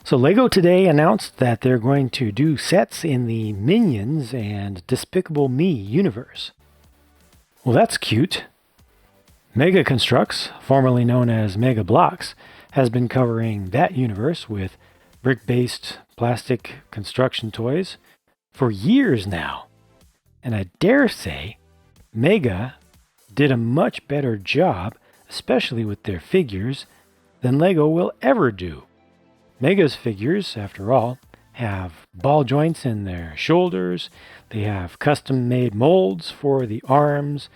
So Lego today announced that they're going to do sets in the Minions and Despicable Me universe. Well, that's cute. Mega Constructs, formerly known as Mega Blocks, has been covering that universe with brick-based plastic construction toys for years now. And I dare say Mega did a much better job, especially with their figures, than Lego will ever do. Mega's figures, after all, have ball joints in their shoulders. They have custom-made molds for the arms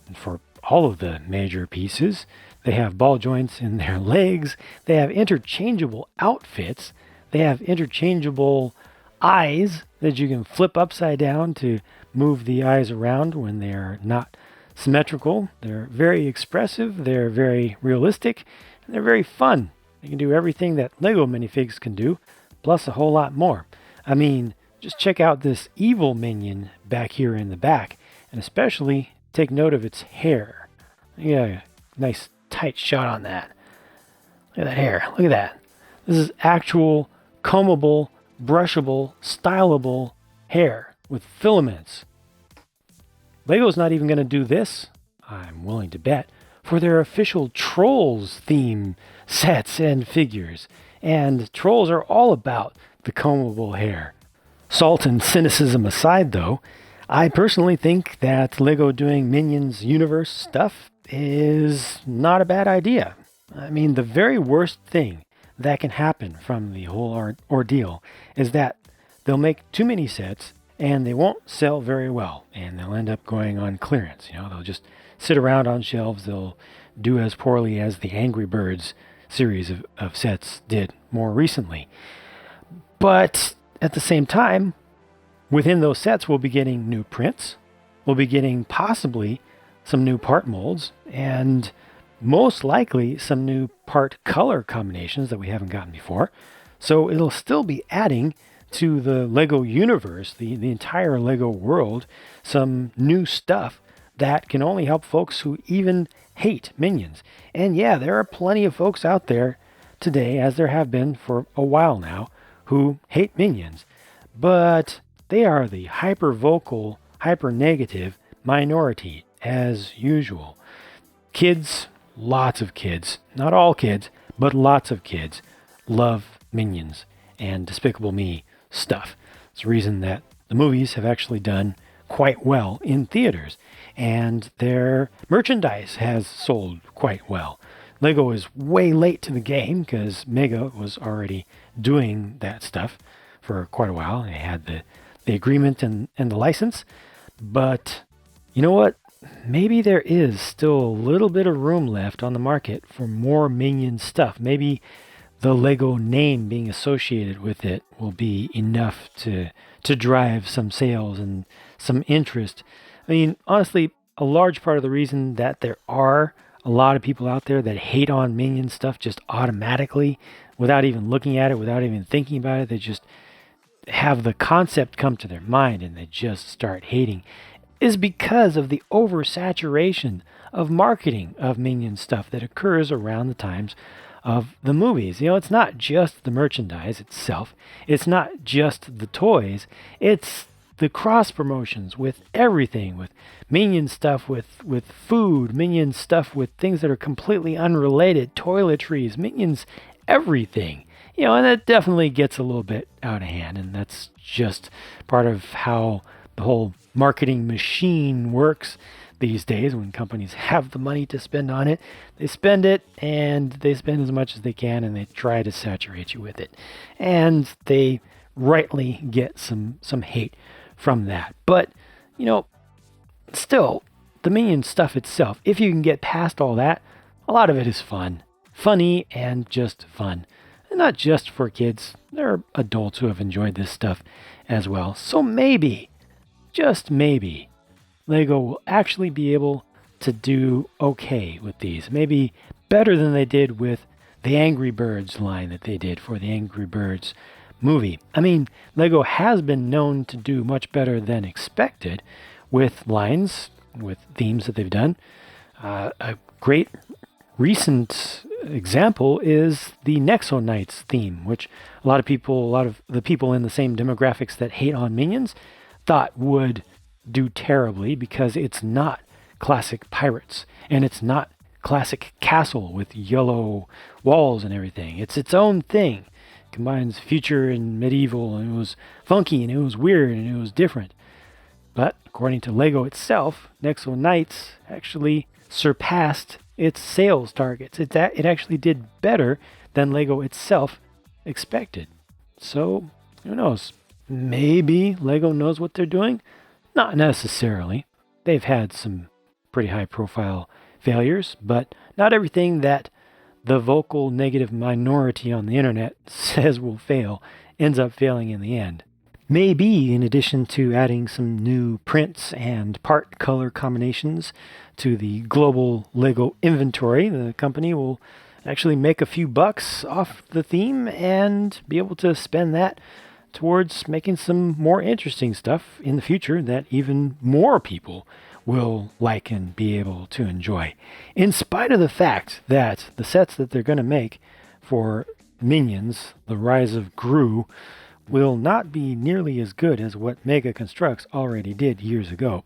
and for all of the major pieces. They have ball joints in their legs. They have interchangeable outfits. They have interchangeable eyes that you can flip upside down to move the eyes around when they are not symmetrical. They're very expressive. They're very realistic. And they're very fun. They can do everything that Lego minifigs can do, plus a whole lot more. I mean, just check out this evil minion back here in the back, and especially take note of its hair. Yeah, nice tight shot on that. Look at that hair. Look at that. This is actual combable, brushable, stylable hair with filaments. Lego's not even going to do this, I'm willing to bet, for their official Trolls theme sets and figures. And Trolls are all about the combable hair. Salt and cynicism aside, though, I personally think that Lego doing Minions universe stuff is not a bad idea. I mean, the very worst thing that can happen from the whole ordeal is that they'll make too many sets and they won't sell very well, and they'll end up going on clearance. They'll just sit around on shelves. They'll do as poorly as the Angry Birds series of sets did more recently. But at the same time, within those sets, we'll be getting new prints. We'll be getting possibly some new part molds, and most likely some new part color combinations that we haven't gotten before. So it'll still be adding to the Lego universe, the entire Lego world, some new stuff that can only help folks who even hate Minions. And yeah, there are plenty of folks out there today, as there have been for a while now, who hate Minions. But they are the hyper-vocal, hyper-negative minority, as usual. Kids, lots of kids, not all kids, but lots of kids, love Minions and Despicable Me stuff. It's the reason that the movies have actually done quite well in theaters, and their merchandise has sold quite well. Lego is way late to the game because Mega was already doing that stuff for quite a while. They had the agreement and the license, but you know what? Maybe there is still a little bit of room left on the market for more Minion stuff. Maybe the Lego name being associated with it will be enough to drive some sales and some interest. I mean, honestly, a large part of the reason that there are a lot of people out there that hate on Minion stuff just automatically, without even looking at it, without even thinking about it, they just have the concept come to their mind and they just start hating, is because of the oversaturation of marketing of Minion stuff that occurs around the times of the movies. It's not just the merchandise itself. It's not just the toys. It's the cross promotions with everything, with Minion stuff, with food, Minion stuff with things that are completely unrelated, toiletries, Minions, everything. And that definitely gets a little bit out of hand, and that's just part of how the whole marketing machine works these days. When companies have the money to spend on it, they spend it, and they spend as much as they can, and they try to saturate you with it. And they rightly get some hate from that. But, still, the Minion stuff itself, if you can get past all that, a lot of it is fun. Funny and just fun. And not just for kids. There are adults who have enjoyed this stuff as well. So maybe, just maybe, Lego will actually be able to do okay with these. Maybe better than they did with the Angry Birds line that they did for the Angry Birds movie. I mean, Lego has been known to do much better than expected with lines, with themes that they've done. A great recent example is the Nexo Knights theme, which a lot of the people in the same demographics that hate on Minions thought would do terribly because it's not classic pirates and it's not classic castle with yellow walls and everything. It's its own thing. It combines future and medieval, and it was funky and it was weird and it was different. But according to LEGO itself, Nexo Knights actually surpassed its sales targets. It actually did better than LEGO itself expected. So, who knows? Maybe LEGO knows what they're doing? Not necessarily. They've had some pretty high profile failures, but not everything that the vocal negative minority on the internet says will fail ends up failing in the end. Maybe in addition to adding some new prints and part color combinations to the global LEGO inventory, the company will actually make a few bucks off the theme and be able to spend that towards making some more interesting stuff in the future that even more people will like and be able to enjoy. In spite of the fact that the sets that they're going to make for Minions, The Rise of Gru, will not be nearly as good as what Mega Construx already did years ago.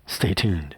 Stay tuned.